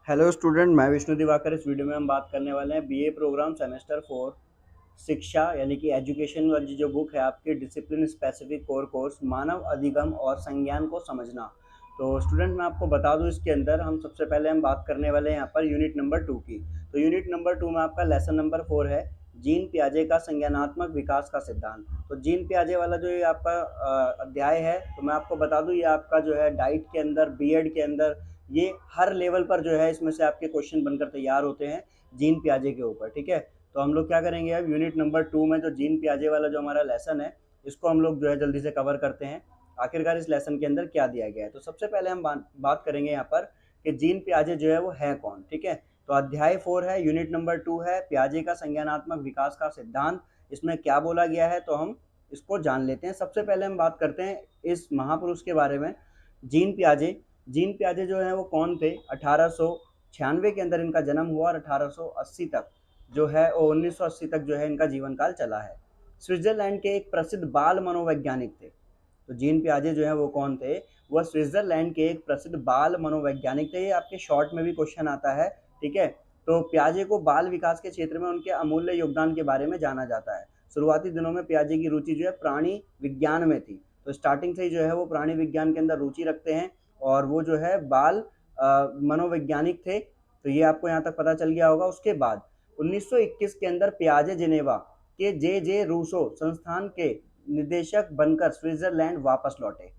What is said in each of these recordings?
Hello student, मैं विष्णु दिवाकर। इस video में हम बात करने वाले हैं बीए प्रोग्राम सेमेस्टर 4 शिक्षा यानी कि एजुकेशन वाली जो बुक है आपकी, डिसिप्लिन स्पेसिफिक कोर कोर्स मानव अधिगम और संज्ञान को समझना। तो स्टूडेंट, मैं आपको बता दूं, इसके अंदर हम सबसे पहले हम बात करने वाले हैं यहाँ पर यूनिट नंबर 2 की। तो यूनिट नंबर 2 में आपका लेसन नंबर 4 है, जीन पियाजे का संज्ञानात्मक विकास का सिद्धांत। तो जीन पियाजे वाला जो ये आपका अध्याय है, तो मैं आपको बता दूं, ये आपका जो है डाइट के अंदर, बीएड के अंदर, ये हर लेवल पर जो है इसमें से आपके क्वेश्चन बनकर तैयार होते हैं जीन पियाजे के ऊपर। ठीक है, तो हम लोग क्या करेंगे अब यूनिट नंबर 2 में जो जीन पियाजे वाला जो हमारा लेसन है, इसको हम लोग जो है जल्दी से कवर करते हैं। आखिरकार इस लेसन के अंदर क्या दिया गया है, तो सबसे पहले हम बात करेंगे यहाँ पर कि जीन पियाजे जो है वो है कौन। ठीक है, तो अध्याय 4 है, यूनिट नंबर 2 है, पियाजे का संज्ञानात्मक विकास का सिद्धांत। इसमें क्या बोला गया है तो हम इसको जान लेते हैं। सबसे पहले हम बात करते हैं इस महापुरुष के बारे में, जीन पियाजे। जीन पियाजे जो है वो कौन थे? 1896 के अंदर इनका जन्म हुआ और 1880 तक जो है, 1980 तक जो है इनका जीवन काल चला है। स्विट्जरलैंड के एक प्रसिद्ध बाल मनोवैज्ञानिक थे। तो जीन पियाजे जो है वो कौन थे? वह स्विट्जरलैंड के एक प्रसिद्ध बाल मनोवैज्ञानिक थे। ये आपके शॉर्ट में भी क्वेश्चन आता है। ठीक है, तो पियाजे को बाल विकास के क्षेत्र में उनके अमूल्य योगदान के बारे में जाना जाता है। शुरुआती दिनों में पियाजे की रुचि जो है प्राणी विज्ञान में थी। तो स्टार्टिंग से ही जो है वो प्राणी विज्ञान के अंदर रुचि रखते हैं और वो जो है बाल मनोवैज्ञानिक थे। तो ये आपको यहाँ तक पता चल गया होगा। उसके बाद 1921 के अंदर पियाजे जिनेवा के जे जे रूसो संस्थान के निदेशक बनकर स्विट्जरलैंड वापस लौटे।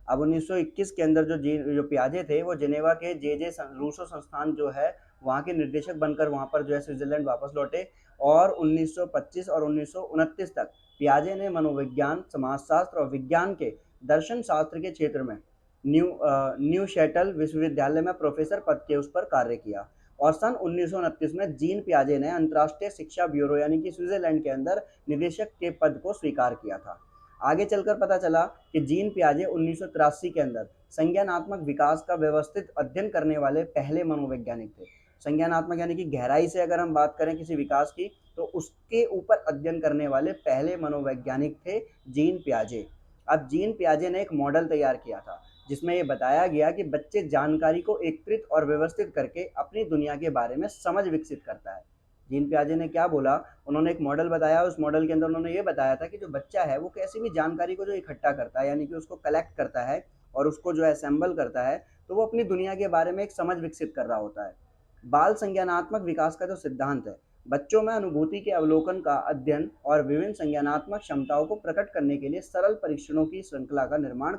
अब 1921 के अंदर जो पियाजे थे वो जिनेवा के जे जे रूसो संस्थान जो है वहाँ के निर्देशक बनकर वहाँ पर जो है स्विट्जरलैंड वापस लौटे। और 1925 और 1929 तक पियाजे ने मनोविज्ञान, समाजशास्त्र और विज्ञान के दर्शन शास्त्र के क्षेत्र में न्यू शेटल विश्वविद्यालय में प्रोफेसर पद के उस पर कार्य किया। और सन 1929 में जीन पियाजे ने अंतर्राष्ट्रीय शिक्षा ब्यूरो यानी कि स्विट्जरलैंड के अंदर निदेशक के पद को स्वीकार किया था। आगे चलकर पता चला कि जीन पियाजे 1983 के अंदर संज्ञानात्मक विकास का व्यवस्थित अध्ययन करने वाले पहले मनोवैज्ञानिक थे। संज्ञानात्मक यानी कि गहराई से अगर हम बात करें किसी विकास की, तो उसके ऊपर अध्ययन करने वाले पहले मनोवैज्ञानिक थे जीन पियाजे। अब जीन पियाजे ने एक मॉडल तैयार किया था जिसमें ये बताया गया कि बच्चे जानकारी को एकत्रित और व्यवस्थित करके अपनी दुनिया के बारे में समझ विकसित करता है। जीन पियाजे ने क्या बोला, उन्होंने एक मॉडल बताया। उस मॉडल के अंदर उन्होंने ये बताया था कि जो बच्चा है वो कैसी भी जानकारी को जो इकट्ठा करता है यानी कि उसको कलेक्ट करता है और उसको जो असेंबल करता है, तो वो अपनी दुनिया के बारे में एक समझ विकसित कर रहा होता है। बाल संज्ञानात्मक विकास का जो सिद्धांत है, बच्चों में अनुभूति के अवलोकन का अध्ययन और विभिन्न संज्ञानात्मक क्षमताओं को प्रकट करने के लिए सरल परीक्षणों की श्रृंखला का निर्माण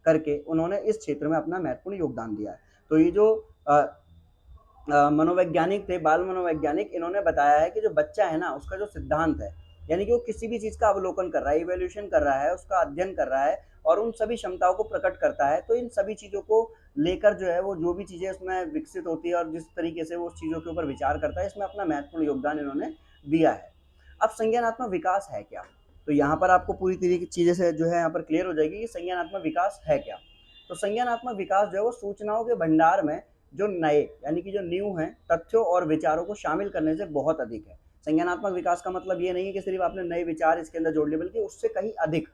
करके उन्होंने इस क्षेत्र में अपना महत्वपूर्ण योगदान दिया है। तो ये जो मनोवैज्ञानिक थे, बाल मनोवैज्ञानिक, इन्होंने बताया है कि जो बच्चा है ना, उसका जो सिद्धांत है, यानी कि वो किसी भी चीज़ का अवलोकन कर रहा है, इवोल्यूशन कर रहा है, उसका अध्ययन कर रहा है और उन सभी क्षमताओं को प्रकट करता है। तो इन सभी चीज़ों को लेकर जो है वो जो भी चीज़ें उसमें विकसित होती है और जिस तरीके से वो उस चीज़ों के ऊपर विचार करता है, इसमें अपना महत्वपूर्ण योगदान इन्होंने दिया है। अब संज्ञानात्मक विकास है क्या? तो यहाँ पर आपको पूरी तरीके चीज़ें से जो है यहाँ पर क्लियर हो जाएगी कि संज्ञानात्मक विकास है क्या। तो संज्ञानात्मक विकास जो है वो सूचनाओं के भंडार में जो नए यानी कि जो न्यू हैं तथ्यों और विचारों को शामिल करने से बहुत अधिक है। संज्ञानात्मक विकास का मतलब ये नहीं है कि सिर्फ आपने नए विचार इसके अंदर जोड़ लिए, बल्कि उससे कहीं अधिक।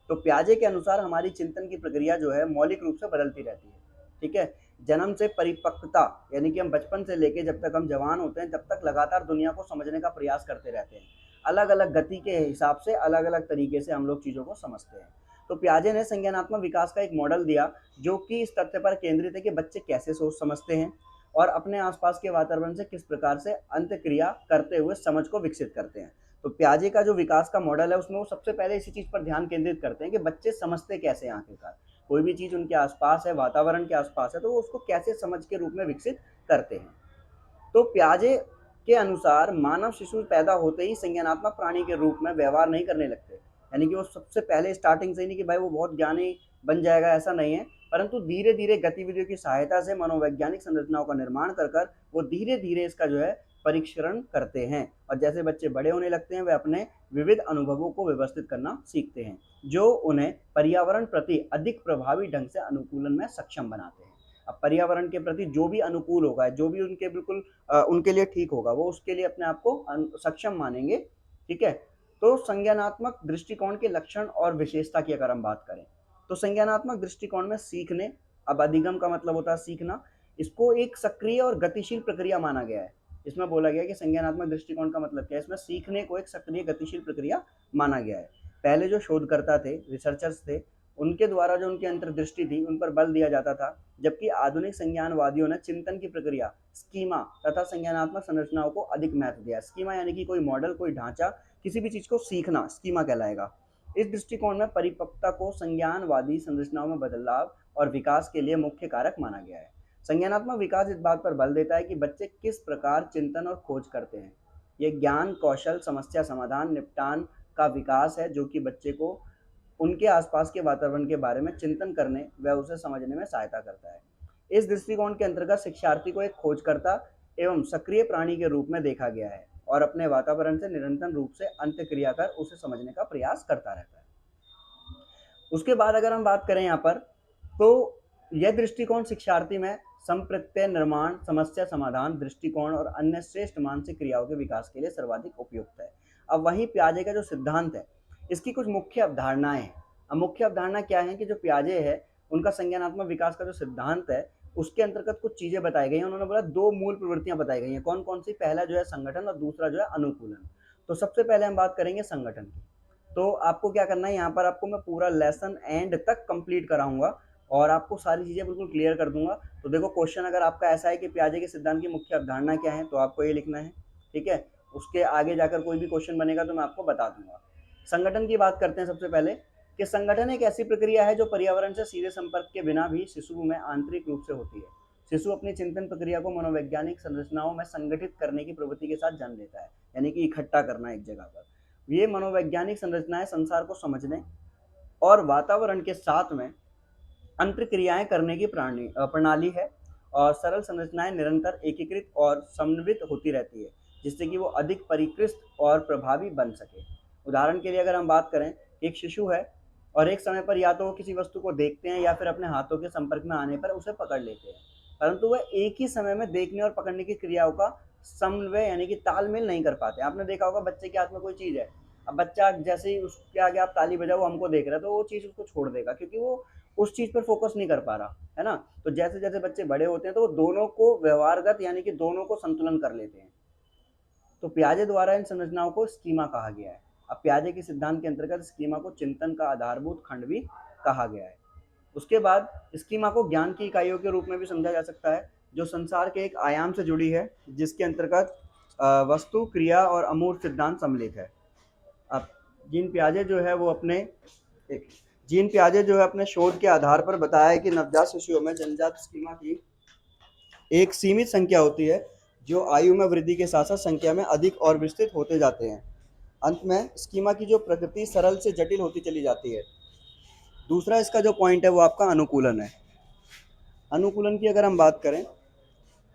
तो पियाजे के अनुसार हमारी चिंतन की प्रक्रिया जो है मौलिक रूप से बदलती रहती है। ठीक है, जन्म से परिपक्वता यानी कि हम बचपन से लेके जब तक हम जवान होते हैं तब तक लगातार दुनिया को समझने का प्रयास करते रहते हैं। अलग अलग गति के हिसाब से अलग अलग तरीके से हम लोग चीज़ों को समझते हैं। तो पियाजे ने संज्ञानात्मक विकास का एक मॉडल दिया जो कि इस तथ्य पर केंद्रित है कि बच्चे कैसे सोच समझते हैं और अपने आसपास के वातावरण से किस प्रकार से अंतःक्रिया करते हुए समझ को विकसित करते हैं। तो पियाजे का जो विकास का मॉडल है उसमें वो सबसे पहले इसी चीज़ पर ध्यान केंद्रित करते हैं कि बच्चे समझते कैसे हैं। आखिरकार कोई भी चीज़ उनके आसपास है, वातावरण के आसपास है, तो वो उसको कैसे समझ के रूप में विकसित करते हैं। तो पियाजे के अनुसार मानव शिशु पैदा होते ही संज्ञानात्मक प्राणी के रूप में व्यवहार नहीं करने लगते। यानी कि वो सबसे पहले स्टार्टिंग से ही नहीं कि भाई वो बहुत ज्ञानी बन जाएगा, ऐसा नहीं है, परंतु धीरे धीरे गतिविधियों की सहायता से मनोवैज्ञानिक संरचनाओं का निर्माण कर कर वो धीरे धीरे इसका जो है परीक्षण करते हैं। और जैसे बच्चे बड़े होने लगते हैं वे अपने विविध अनुभवों को व्यवस्थित करना सीखते हैं, जो उन्हें पर्यावरण प्रति अधिक प्रभावी ढंग से अनुकूलन में सक्षम बनाते हैं। अब पर्यावरण के प्रति जो भी अनुकूल होगा, जो भी उनके बिल्कुल उनके लिए ठीक होगा, वो उसके लिए अपने आप को सक्षम मानेंगे। ठीक है, तो संज्ञानात्मक दृष्टिकोण के लक्षण और विशेषता की अगर हम बात करें, तो संज्ञानात्मक दृष्टिकोण में सीखने, अब अधिगम का मतलब होता है सीखना, इसको एक सक्रिय और गतिशील प्रक्रिया माना गया है। इसमें बोला गया है कि संज्ञानात्मक दृष्टिकोण का मतलब क्या है, इसमें सीखने को एक सक्रिय गतिशील प्रक्रिया माना गया है। पहले जो शोधकर्ता थे, रिसर्चर्स थे, उनके द्वारा जो उनकी अंतर्दृष्टि थी उन पर बल दिया जाता था, जबकि आधुनिक संज्ञानवादियों ने चिंतन की प्रक्रिया, स्कीमा तथा संज्ञानात्मक संरचनाओं को अधिक महत्व दिया। स्कीमा यानी कि कोई मॉडल, कोई ढांचा, किसी भी चीज को सीखना स्कीमा कहलाएगा। इस दृष्टिकोण में परिपक्वता को संज्ञानवादी संरचनाओं में बदलाव और विकास के लिए मुख्य कारक माना गया है। संज्ञानात्मक विकास इस बात पर बल देता है कि बच्चे किस प्रकार चिंतन और खोज करते हैं। यह ज्ञान, कौशल, समस्या समाधान, निपटान का विकास है जो कि बच्चे को उनके आसपास के वातावरण के बारे में चिंतन करने व उसे समझने में सहायता करता है। इस दृष्टिकोण के अंतर्गत शिक्षार्थी को एक खोजकर्ता एवं सक्रिय प्राणी के रूप में देखा गया है और अपने वातावरण से निरंतर रूप से अंतःक्रिया कर उसे समझने का प्रयास करता रहता है। उसके बाद अगर हम बात करें यहाँ पर, तो यह दृष्टिकोण शिक्षार्थी में संप्रत्यय निर्माण, समस्या समाधान, दृष्टिकोण और अन्य श्रेष्ठ मानसिक क्रियाओं के विकास के लिए सर्वाधिक उपयुक्त है। अब वहीं पियाजे का जो सिद्धांत है, इसकी कुछ मुख्य अवधारणाएं हैं। अब मुख्य अवधारणा क्या है कि जो पियाजे है उनका संज्ञानात्मक विकास का जो सिद्धांत है उसके अंतर्गत कुछ चीजें बताई गई हैं। उन्होंने बोला दो मूल प्रवृत्तियां बताई गई हैं। कौन कौन सी? पहला जो है संगठन और दूसरा जो है अनुकूलन। तो सबसे पहले हम बात करेंगे संगठन की। तो आपको क्या करना है, यहाँ पर आपको मैं पूरा लेसन एंड तक कंप्लीट कराऊंगा और आपको सारी चीजें बिल्कुल क्लियर कर दूंगा। तो देखो, क्वेश्चन अगर आपका ऐसा है कि पियाजे के सिद्धांत की मुख्य अवधारणा क्या है, तो आपको ये लिखना है, ठीक है। उसके आगे जाकर कोई भी क्वेश्चन बनेगा तो मैं आपको बता दूंगा। संगठन की बात करते हैं सबसे पहले कि संगठन एक ऐसी प्रक्रिया है जो पर्यावरण से सीधे संपर्क के बिना भी शिशु में आंतरिक रूप से होती है। शिशु अपनी चिंतन प्रक्रिया को मनोवैज्ञानिक संरचनाओं में संगठित करने की प्रवृत्ति के साथ जन्म लेता है, यानी कि इकट्ठा करना एक जगह पर। ये मनोवैज्ञानिक संरचनाएं संसार को समझने और वातावरण के साथ में अंतर्क्रियाएं करने की प्रणाली है और सरल संरचनाएं निरंतर एकीकृत और समन्वित होती रहती है जिससे कि वो अधिक परिष्कृत और प्रभावी बन सके। उदाहरण के लिए अगर हम बात करें, एक शिशु है और एक समय पर या तो वो किसी वस्तु को देखते हैं या फिर अपने हाथों के संपर्क में आने पर उसे पकड़ लेते हैं, परंतु वह एक ही समय में देखने और पकड़ने की क्रियाओं का समन्वय यानी कि तालमेल नहीं कर पाते। आपने देखा होगा बच्चे के हाथ में कोई चीज है, अब बच्चा जैसे ही उसके आगे आप ताली बजाओ, वो हमको देख रहा है, तो वो चीज उसको छोड़ देगा क्योंकि वो उस चीज पर फोकस नहीं कर पा रहा है ना। तो जैसे जैसे बच्चे बड़े होते हैं तो वो दोनों को व्यवहारगत यानी कि दोनों को संतुलन कर लेते हैं। तो पियाजे द्वारा इन संरचनाओं को स्कीमा कहा गया है। अब पियाजे के सिद्धांत के अंतर्गत स्कीमा को चिंतन का आधारभूत खंड भी कहा गया है। उसके बाद स्कीमा को ज्ञान की इकाइयों के रूप में भी समझा जा सकता है जो संसार के एक आयाम से जुड़ी है जिसके अंतर्गत वस्तु, क्रिया और अमूर्त सिद्धांत सम्मिलित है। अब जीन पियाजे जो है वो अपने शोध के आधार पर बताया है कि नवजात शिशुओं में जन्मजात स्कीमा की एक सीमित संख्या होती है जो आयु में वृद्धि के साथ साथ संख्या में अधिक और विस्तृत होते जाते हैं। अंत में स्कीमा की जो प्रकृति सरल से जटिल होती चली जाती है। दूसरा इसका जो पॉइंट है वो आपका अनुकूलन है। अनुकूलन की अगर हम बात करें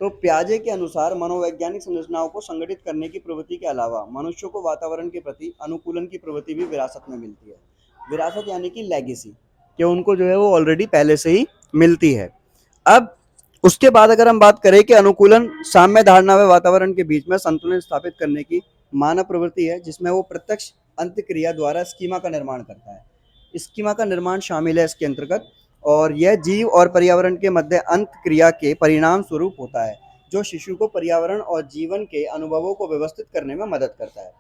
तो पियाजे के अनुसार मनोवैज्ञानिक संरचनाओं को संगठित करने की प्रवृत्ति के अलावा मनुष्यों को वातावरण के प्रति अनुकूलन की प्रवृत्ति भी विरासत में मिलती है। विरासत यानी कि लेगेसी, कि उनको जो है वो ऑलरेडी पहले से ही मिलती है। अब उसके बाद अगर हम बात करें कि अनुकूलन साम्य धारणा व वातावरण के बीच में संतुलन स्थापित करने की मानव प्रवृत्ति है जिसमें वो प्रत्यक्ष अंतक्रिया द्वारा स्कीमा का निर्माण करता है। स्कीमा का निर्माण शामिल है इसके अंतर्गत और यह जीव और पर्यावरण के मध्य अंतक्रिया के परिणाम स्वरूप होता है जो शिशु को पर्यावरण और जीवन के अनुभवों को व्यवस्थित करने में मदद करता है।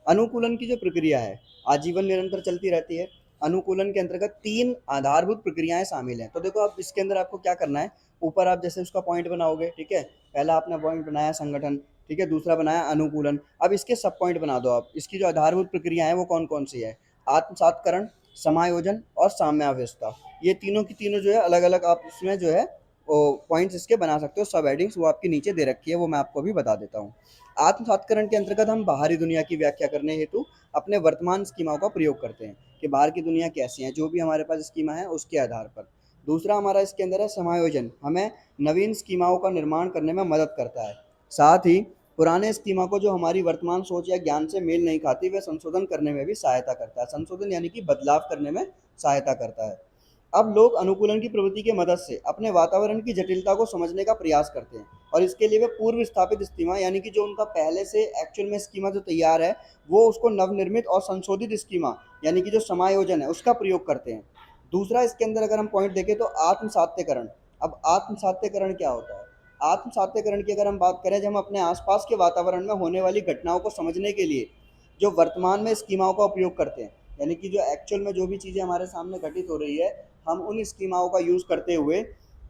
अनुकूलन की जो प्रक्रिया है आजीवन निरंतर चलती रहती है। अनुकूलन के अंतर्गत 3 आधारभूत प्रक्रियाएं शामिल हैं। तो देखो, आप इसके अंदर आपको क्या करना है, ऊपर आप जैसे उसका पॉइंट बनाओगे, ठीक है, पहला आपने पॉइंट बनाया संगठन, ठीक है, दूसरा बनाया अनुकूलन। अब इसके सब पॉइंट बना दो आप। इसकी जो आधारभूत प्रक्रिया है वो कौन कौन सी है? आत्मसातकरण, समायोजन और साम्यावस्था। ये तीनों की तीनों जो है अलग अलग आप इसमें जो है वो पॉइंट्स इसके बना सकते हो। सब हेडिंग्स वो आपके नीचे दे रखी है, वो मैं आपको भी बता देता हूँ। आत्मसातकरण के अंतर्गत हम बाहरी दुनिया की व्याख्या करने हेतु अपने वर्तमान स्कीमाओं का प्रयोग करते हैं कि बाहर की दुनिया कैसी है, जो भी हमारे पास स्कीमा है उसके आधार पर। दूसरा हमारा इसके अंदर है समायोजन, हमें नवीन स्कीमाओं का निर्माण करने में मदद करता है। साथ ही पुराने स्कीमा को जो हमारी वर्तमान सोच या ज्ञान से मेल नहीं खाती वह संशोधन करने में भी सहायता करता है। संशोधन यानी कि बदलाव करने में सहायता करता है। अब लोग अनुकूलन की प्रवृत्ति की मदद से अपने वातावरण की जटिलता को समझने का प्रयास करते हैं और इसके लिए वे पूर्व स्थापित स्कीमा यानी कि जो उनका पहले से एक्चुअल में स्कीमा जो तैयार है वो उसको नवनिर्मित और संशोधित स्कीमा यानी कि जो समायोजन है उसका प्रयोग करते हैं। दूसरा इसके अंदर अगर हम पॉइंट देखें तो आत्मसात्यकरण। अब आत्मसात्यकरण क्या होता है? आत्म सात्यकरण की अगर हम बात करें, जब हम अपने आसपास के वातावरण में होने वाली घटनाओं को समझने के लिए जो वर्तमान में स्कीमाओं का उपयोग करते हैं, यानी कि जो एक्चुअल में जो भी चीज़ें हमारे सामने घटित हो रही है, हम उन स्कीमाओं का यूज़ करते हुए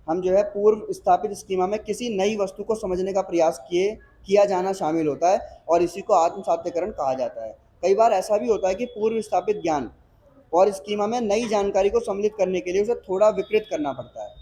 हम जो है पूर्व स्थापित स्कीमा में किसी नई वस्तु को समझने का प्रयास किया जाना शामिल होता है, और इसी को आत्म सात्यकरण कहा जाता है। कई बार ऐसा भी होता है कि पूर्व स्थापित ज्ञान और स्कीमा में नई जानकारी को सम्मिलित करने के लिए उसे थोड़ा विकृत करना पड़ता है।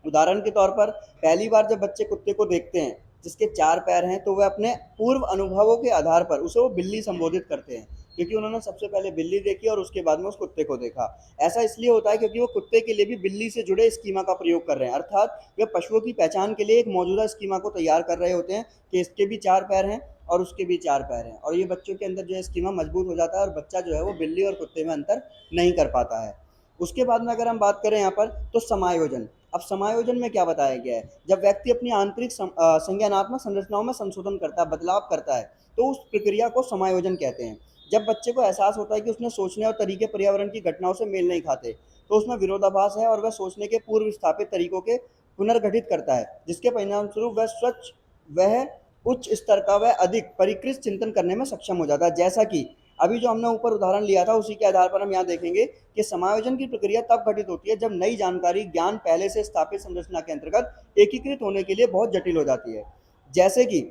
उदाहरण के तौर पर, पहली बार जब बच्चे कुत्ते को देखते हैं जिसके 4 पैर हैं, तो वह अपने पूर्व अनुभवों के आधार पर उसे वो बिल्ली संबोधित करते हैं, क्योंकि उन्होंने सबसे पहले बिल्ली देखी और उसके बाद में उस कुत्ते को देखा। ऐसा इसलिए होता है क्योंकि वो कुत्ते के लिए भी बिल्ली से जुड़े स्कीमा का प्रयोग कर रहे हैं, अर्थात वे पशुओं की पहचान के लिए एक मौजूदा स्कीमा को तैयार कर रहे होते हैं कि इसके भी 4 पैर हैं और उसके भी 4 पैर हैं, और ये बच्चों के अंदर जो है स्कीमा मजबूत हो जाता है और बच्चा जो है वो बिल्ली और कुत्ते में अंतर नहीं कर पाता है। उसके बाद में अगर हम बात करें यहाँ पर, तो समायोजन। अब समायोजन में क्या बताया गया है, जब व्यक्ति अपनी आंतरिक संज्ञानात्मक संरचनाओं में संशोधन करता है, बदलाव करता है, तो उस प्रक्रिया को समायोजन कहते हैं। जब बच्चे को एहसास होता है कि उसने सोचने और तरीके पर्यावरण की घटनाओं से मेल नहीं खाते, तो उसमें विरोधाभास है और वह सोचने के पूर्व स्थापित तरीकों के पुनर्गठित करता है, जिसके परिणाम स्वरूप वह उच्च स्तर का वह अधिक परिष्कृत चिंतन करने में सक्षम हो जाता है। जैसा कि अभी जो हमने ऊपर उदाहरण लिया था, उसी के आधार पर हम यहाँ देखेंगे कि समायोजन की प्रक्रिया तब घटित होती है जब नई जानकारी ज्ञान पहले से स्थापित संरचना के अंतर्गत एकीकृत होने के लिए बहुत जटिल हो जाती है। जैसे कि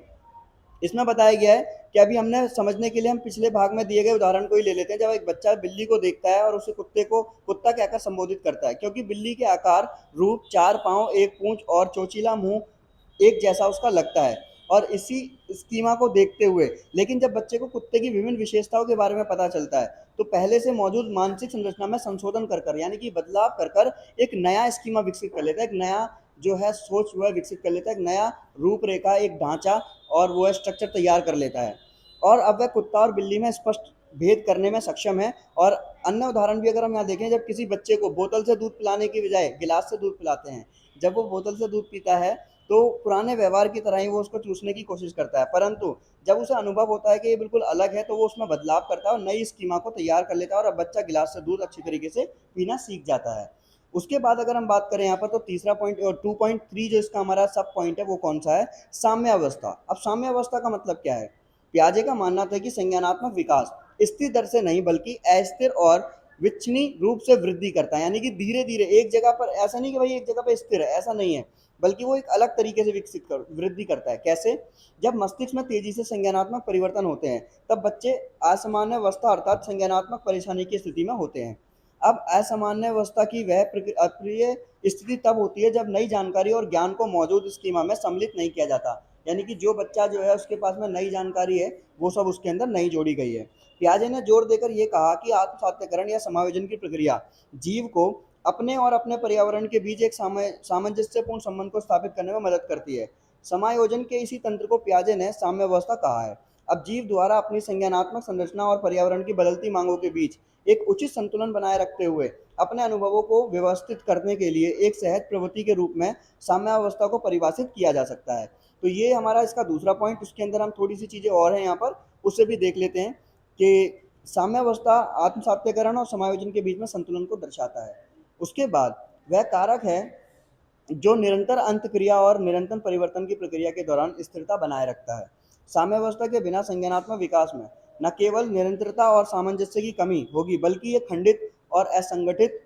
इसमें बताया गया है कि अभी हमने समझने के लिए हम पिछले भाग में दिए गए उदाहरण को ही ले लेते हैं। जब एक बच्चा बिल्ली को देखता है और उसे कुत्ता कहकर संबोधित करता है, क्योंकि बिल्ली के आकार, रूप, 4 पांव, एक पूंछ और चोचीला मुंह एक जैसा उसका लगता है, और इसी स्कीमा को देखते हुए, लेकिन जब बच्चे को कुत्ते की विभिन्न विशेषताओं के बारे में पता चलता है, तो पहले से मौजूद मानसिक संरचना में संशोधन कर यानी कि बदलाव कर एक नया स्कीमा विकसित कर लेता है, एक नया जो है सोच वह विकसित कर लेता है, एक नया रूपरेखा, एक ढांचा और वो स्ट्रक्चर तैयार कर लेता है, और अब वह कुत्ता और बिल्ली में स्पष्ट भेद करने में सक्षम है। और अन्य उदाहरण भी अगर हम यहाँ देखें, जब किसी बच्चे को बोतल से दूध पिलाने की बजाय गिलास से दूध पिलाते हैं, जब वो बोतल से दूध पीता है तो पुराने व्यवहार की तरह ही वो उसको चूसने की कोशिश करता है, परंतु जब उसे अनुभव होता है कि ये बिल्कुल अलग है, तो वो उसमें बदलाव करता है और नई स्कीमा को तैयार कर लेता है, और अब बच्चा गिलास से दूध अच्छी तरीके से पीना सीख जाता है। उसके बाद अगर हम बात करें यहाँ पर, तो तीसरा पॉइंट और 2.3 जो इसका हमारा सब पॉइंट है, वो कौन सा है, साम्यावस्था। अब साम्यावस्था का मतलब क्या है? पियाजे का मानना था कि संज्ञानात्मक विकास स्थिर दर से नहीं बल्कि अस्थिर और विच्छिन्नी रूप से वृद्धि करता है, यानी कि धीरे धीरे एक जगह पर, ऐसा नहीं कि भाई एक जगह पर स्थिर है, ऐसा नहीं है, बल्कि वो एक अलग तरीके से वृद्धि करता है। कैसे? जब मस्तिष्क में तेजी से संज्ञानात्मक परिवर्तन होते हैं, तब बच्चे असामान्य अवस्था अर्थात संज्ञानात्मक परेशानी की स्थिति में होते हैं। अब असामान्य अवस्था की वह अप्रिय स्थिति तब होती है जब नई जानकारी और ज्ञान को मौजूद स्कीमा में सम्मिलित नहीं किया जाता, यानी कि जो बच्चा जो है उसके पास में नई जानकारी है, वो सब उसके अंदर नहीं जोड़ी गई है। पियाजे ने जोर देकर यह कहा कि आत्म सात्यकरण या समायोजन की प्रक्रिया जीव को अपने और अपने पर्यावरण के बीच एक सामंजस्यपूर्ण संबंध को स्थापित करने में मदद करती है। समायोजन के इसी तंत्र को पियाजे ने साम्यावस्था कहा है। अब जीव द्वारा अपनी संज्ञानात्मक संरचना और पर्यावरण की बदलती मांगों के बीच एक उचित संतुलन बनाए रखते हुए अपने अनुभवों को व्यवस्थित करने के लिए एक सहज प्रवृत्ति के रूप में साम्यावस्था को परिभाषित किया जा सकता है। तो ये हमारा इसका दूसरा पॉइंट। उसके अंदर हम थोड़ी सी चीज़ें और हैं यहाँ पर, उससे भी देख लेते हैं कि साम्यावस्था आत्म सात्यकरण और समायोजन के बीच में संतुलन को दर्शाता है। उसके बाद वह कारक है जो निरंतर अंतक्रिया और निरंतर परिवर्तन की प्रक्रिया के दौरान स्थिरता बनाए रखता है। साम्यावस्था के बिना संज्ञानात्मक विकास में न केवल निरंतरता और सामंजस्य की कमी होगी, बल्कि ये खंडित और असंगठित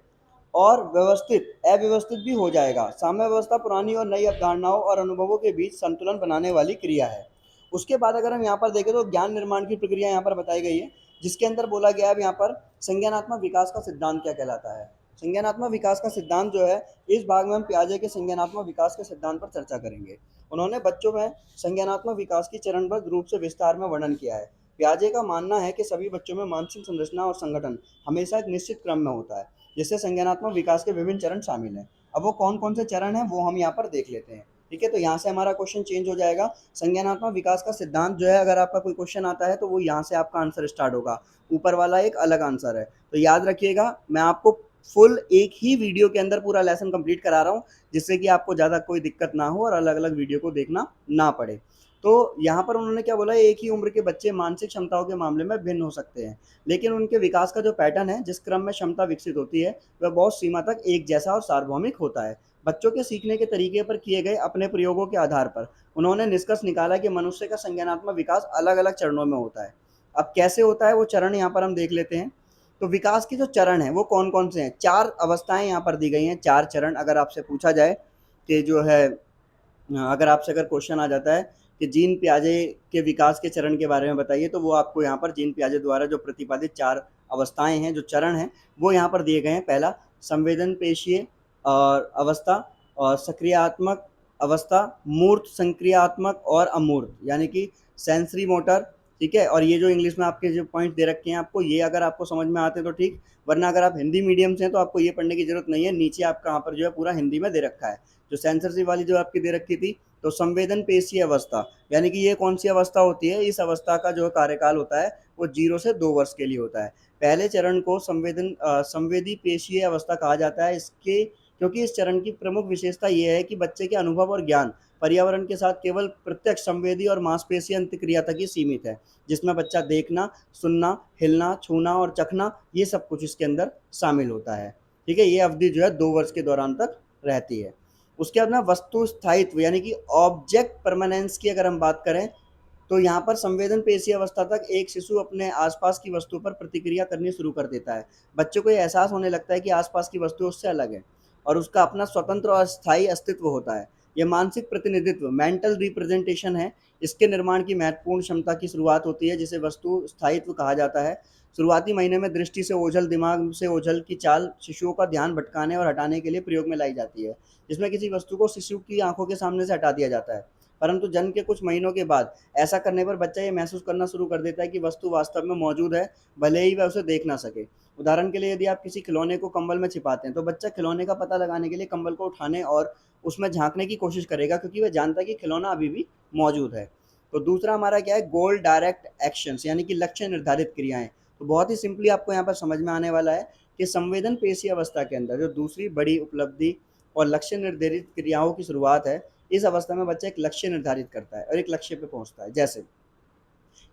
और अव्यवस्थित भी हो जाएगा। साम्यावस्था पुरानी और नई अवधारणाओं और अनुभवों के बीच संतुलन बनाने वाली क्रिया है। उसके बाद अगर हम यहाँ पर देखें, तो ज्ञान निर्माण की प्रक्रिया यहाँ पर बताई गई है, जिसके अंदर बोला गया है यहाँ पर संज्ञानात्मक विकास का सिद्धांत क्या कहलाता है। संज्ञानात्मक विकास का सिद्धांत जो है, इस भाग में हम पियाजे के संज्ञानात्मक विकास के सिद्धांत पर चर्चा करेंगे। उन्होंने बच्चों में संज्ञानात्मक विकास की चरणबद्ध रूप से विस्तार में वर्णन किया है। पियाजे का मानना है कि सभी बच्चों में मानसिक संरचना और संगठन हमेशा एक निश्चित क्रम में होता है, जिससे संज्ञानात्मक विकास के विभिन्न चरण शामिल हैं। अब वो कौन कौन से चरण हैं वो हम यहाँ पर देख लेते हैं। ठीक है, तो यहाँ से हमारा क्वेश्चन चेंज हो जाएगा। संज्ञानात्मक विकास का सिद्धांत जो है, अगर आपका कोई क्वेश्चन आता है तो वो यहाँ से आपका आंसर स्टार्ट होगा, ऊपर वाला एक अलग आंसर है। तो याद रखिएगा, मैं आपको फुल एक ही वीडियो के अंदर पूरा लेसन कंप्लीट करा रहा हूँ, जिससे कि आपको ज़्यादा कोई दिक्कत ना हो और अलग अलग वीडियो को देखना ना पड़े। तो यहाँ पर उन्होंने क्या बोला, एक ही उम्र के बच्चे मानसिक क्षमताओं के मामले में भिन्न हो सकते हैं, लेकिन उनके विकास का जो पैटर्न है, जिस क्रम में क्षमता विकसित होती है, वह बहुत सीमा तक एक जैसा और सार्वभौमिक होता है। बच्चों के सीखने के तरीके पर किए गए अपने प्रयोगों के आधार पर उन्होंने निष्कर्ष निकाला कि मनुष्य का संज्ञानात्मक विकास अलग अलग चरणों में होता है। अब कैसे होता है वो चरण यहाँ पर हम देख लेते हैं। तो विकास के जो चरण हैं वो कौन कौन से हैं, चार अवस्थाएं यहाँ पर दी गई हैं, चार चरण। अगर आपसे पूछा जाए कि जो है अगर आपसे अगर क्वेश्चन आ जाता है कि जीन पियाजे के विकास के चरण के बारे में बताइए, तो वो आपको यहाँ पर जीन पियाजे द्वारा जो प्रतिपादित चार अवस्थाएं हैं, जो चरण हैं, वो यहाँ पर दिए गए हैं। पहला संवेदन पेशीय और अवस्था, और सक्रियात्मक अवस्था, मूर्त संक्रियात्मक और अमूर्त, यानी कि सेंसरी मोटर। ठीक है, और ये जो इंग्लिश में आपके जो पॉइंट दे रखे हैं आपको, ये अगर आपको समझ में आते हैं तो ठीक, वरना अगर आप हिंदी मीडियम से हैं तो आपको ये पढ़ने की जरूरत नहीं है। नीचे आपका यहाँ पर जो है पूरा हिंदी में दे रखा है। जो सेंसरशिप वाली जो आपकी दे रखी थी, तो संवेदन पेशीय अवस्था, यानी कि ये कौन सी अवस्था होती है, इस अवस्था का जो कार्यकाल होता है वो 0 से 2 वर्ष के लिए होता है। पहले चरण को संवेदी पेशीय अवस्था कहा जाता है, इसके क्योंकि इस चरण की प्रमुख विशेषता ये है कि बच्चे के अनुभव और ज्ञान पर्यावरण के साथ केवल प्रत्यक्ष संवेदी और मांसपेशीय अंतक्रिया तक ही सीमित है, जिसमें बच्चा देखना, सुनना, हिलना, छूना और चखना, ये सब कुछ इसके अंदर शामिल होता है। ठीक है, ये अवधि जो है 2 वर्ष के दौरान तक रहती है। उसके बाद में वस्तु स्थायित्व यानी कि ऑब्जेक्ट परमानेंस की अगर हम बात करें, तो यहाँ पर संवेदन पेशी अवस्था तक एक शिशु अपने आसपास की वस्तु पर प्रतिक्रिया करनी शुरू कर देता है। बच्चे को ये एहसास होने लगता है कि आसपास की वस्तु उससे अलग है और उसका अपना स्वतंत्र और स्थायी अस्तित्व होता है। यह मानसिक प्रतिनिधित्व मेंटल रिप्रेजेंटेशन है। इसके निर्माण की महत्वपूर्ण क्षमता की शुरुआत होती है, जिसे वस्तु स्थायित्व कहा जाता है। शुरुआती महीने में दृष्टि से ओझल, दिमाग से ओझल की चाल शिशुओं का ध्यान भटकाने और हटाने के लिए प्रयोग में लाई जाती है, जिसमें किसी वस्तु को शिशु की आंखों के सामने से हटा दिया जाता है। परंतु जन्म के कुछ महीनों के बाद ऐसा करने पर बच्चा ये महसूस करना शुरू कर देता है कि वस्तु वास्तव में मौजूद है, भले ही वह उसे देख ना सके। उदाहरण के लिए यदि आप किसी खिलौने को कंबल में छिपाते हैं, तो बच्चा खिलौने का पता लगाने के लिए कंबल को उठाने और उसमें झांकने की कोशिश करेगा, क्योंकि वह जानता है कि खिलौना अभी भी मौजूद है। तो दूसरा हमारा क्या है, गोल डायरेक्ट एक्शंस, यानी कि लक्ष्य निर्धारित क्रियाएं। तो बहुत ही सिंपली आपको यहाँ पर समझ में आने वाला है कि संवेदन पेशी अवस्था के अंदर जो दूसरी बड़ी उपलब्धि और लक्ष्य निर्धारित क्रियाओं की शुरुआत है, इस अवस्था में बच्चा एक लक्ष्य निर्धारित करता है और एक लक्ष्य पे पहुंचता है। जैसे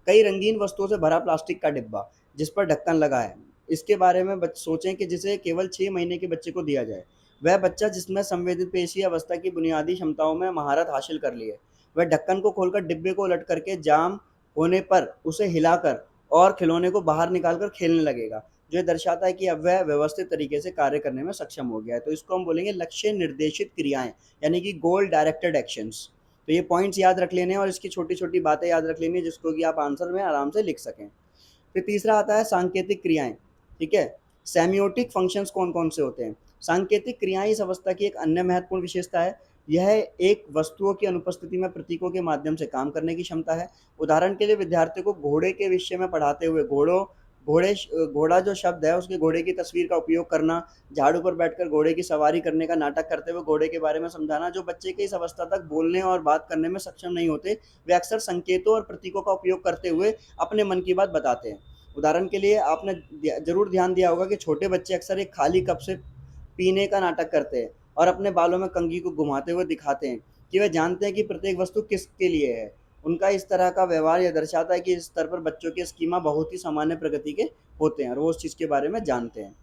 कई रंगीन वस्तुओं से भरा प्लास्टिक का डिब्बा जिस पर ढक्कन लगा है, इसके बारे में सोचें कि जिसे केवल 6 महीने के बच्चे को दिया जाए। वह बच्चा जिसमें संवेदित पेशी अवस्था की बुनियादी क्षमताओं में महारत हासिल कर ली है, वह ढक्कन को खोलकर डिब्बे को उलट करके जाम होने पर उसे हिलाकर और खिलौने को बाहर निकालकर खेलने लगेगा, जो दर्शाता है कि अब वह व्यवस्थित तरीके से कार्य करने में सक्षम हो गया है। तो इसको हम बोलेंगे लक्ष्य निर्देशित क्रियाएं, यानी कि गोल डायरेक्टेड एक्शंस। तो ये पॉइंट्स याद रख लेने और इसकी छोटी छोटी बातें याद रख लेनी, जिसको कि आप आंसर में आराम से लिख सकें। फिर तीसरा आता है सांकेतिक क्रियाएं। ठीक है, सेमियोटिक फंक्शंस कौन कौन से होते हैं। सांकेतिक क्रियाएं इस अवस्था की एक अन्य महत्वपूर्ण विशेषता है। यह एक वस्तुओं की अनुपस्थिति में प्रतीकों के माध्यम से काम करने की क्षमता है। उदाहरण के लिए विद्यार्थियों को घोड़े के विषय में पढ़ाते हुए घोड़ा जो शब्द है उसके घोड़े की तस्वीर का उपयोग करना, झाड़ू पर बैठकर घोड़े की सवारी करने का नाटक करते हुए घोड़े के बारे में समझाना। जो बच्चे के इस अवस्था तक बोलने और बात करने में सक्षम नहीं होते, वे अक्सर संकेतों और प्रतीकों का उपयोग करते हुए अपने मन की बात बताते हैं। उदाहरण के लिए आपने जरूर ध्यान दिया होगा कि छोटे बच्चे अक्सर एक खाली कप से पीने का नाटक करते हैं और अपने बालों में कंघी को घुमाते हुए दिखाते हैं कि वे जानते हैं कि प्रत्येक वस्तु किसके लिए है। उनका इस तरह का व्यवहार यह दर्शाता है कि इस स्तर पर बच्चों के स्कीमा बहुत ही सामान्य प्रकृति के होते हैं और वो उस चीज़ के बारे में जानते हैं।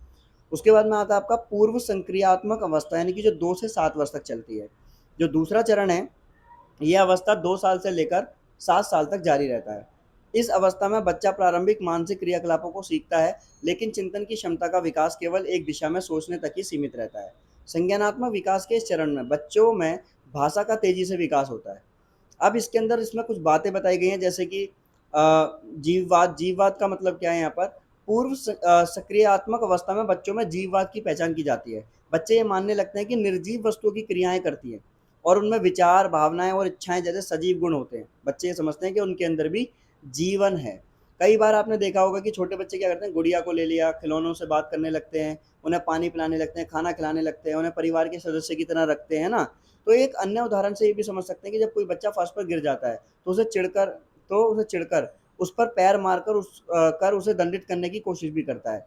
उसके बाद में आता है आपका पूर्व संक्रियात्मक अवस्था, यानी कि जो 2 से 7 वर्ष तक चलती है। जो दूसरा चरण है, यह अवस्था 2 साल से लेकर 7 साल तक जारी रहता है। इस अवस्था में बच्चा प्रारंभिक मानसिक क्रियाकलापों को सीखता है, लेकिन चिंतन की क्षमता का विकास केवल एक दिशा में सोचने तक ही सीमित रहता है। संज्ञानात्मक विकास के इस चरण में बच्चों में भाषा का तेजी से विकास होता है। अब इसके अंदर इसमें कुछ बातें बताई गई हैं, जैसे कि जीववाद। जीववाद का मतलब क्या है यहाँ पर, पूर्व सक्रियात्मक अवस्था में बच्चों में जीववाद की पहचान की जाती है। बच्चे ये मानने लगते हैं कि निर्जीव वस्तुओं की क्रियाएं करती हैं और उनमें विचार, भावनाएं और इच्छाएं जैसे सजीव गुण होते हैं। बच्चे ये समझते हैं कि उनके अंदर भी जीवन है। कई बार आपने देखा होगा कि छोटे बच्चे क्या करते हैं, गुड़िया को ले लिया, खिलौनों से बात करने लगते हैं, उन्हें पानी पिलाने लगते हैं, खाना खिलाने लगते हैं, उन्हें परिवार के सदस्य की तरह रखते हैं ना। तो एक अन्य उदाहरण से ये भी समझ सकते हैं कि जब कोई बच्चा फर्श पर गिर जाता है तो उसे चिढ़कर उस पर पैर मारकर उसे दंडित करने की कोशिश भी करता है।